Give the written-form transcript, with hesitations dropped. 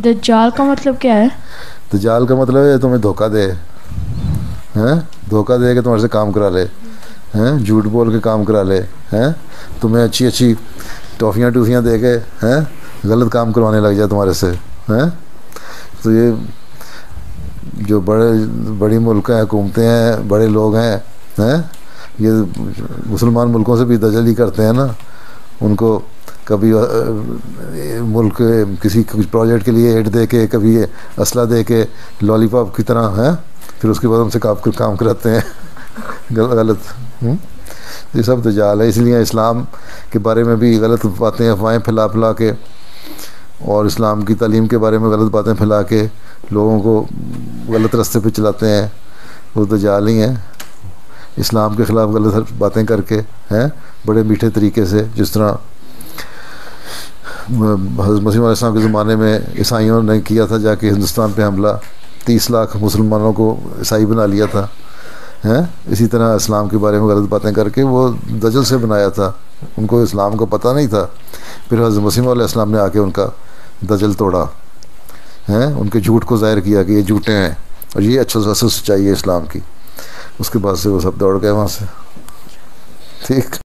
دجال کا مطلب کیا ہے؟ دجال کا مطلب ہے تمہیں دھوکہ دے، ہیں دھوکہ دے کے تمہارے سے کام کرا لے، ہیں جھوٹ بول کے کام کرا لے، ہیں تمہیں اچھی اچھی ٹوفیاں دے کے ہیں غلط کام کروانے لگ جائے تمہارے سے، ہیں تو یہ جو بڑی ملک ہیں، حکومتیں ہیں، بڑے لوگ ہیں یہ مسلمان ملکوں سے بھی دجلی کرتے ہیں نا، ان کو کبھی ملک کسی پروجیکٹ کے لیے ایڈ دے کے، کبھی اسلحہ دے کے لالی پاپ کی طرح ہیں، پھر اس کے بعد ان سے کام کراتے ہیں غلط یہ سب دجال ہے۔ اس لیے اسلام کے بارے میں بھی غلط باتیں افواہیں پھیلا کے، اور اسلام کی تعلیم کے بارے میں غلط باتیں پھیلا کے لوگوں کو غلط راستے پہ چلاتے ہیں، وہ دجال ہی ہیں، اسلام کے خلاف غلط باتیں کر کے ہیں بڑے میٹھے طریقے سے، جس طرح حضرت مسیح علیہ السلام کے زمانے میں عیسائیوں نے کیا تھا، جا کے ہندوستان پہ حملہ، 30 لاکھ مسلمانوں کو عیسائی بنا لیا تھا، ہیں اسی طرح اسلام کے بارے میں غلط باتیں کر کے وہ دجل سے بنایا تھا، ان کو اسلام کو پتہ نہیں تھا، پھر حضرت مسیح علیہ السلام نے آ کے ان کا دجل توڑا، ہیں ان کے جھوٹ کو ظاہر کیا کہ یہ جھوٹے ہیں اور یہ اصل سچائی ہے اسلام کی، اس کے بعد سے وہ سب دوڑ گئے وہاں سے، ٹھیک۔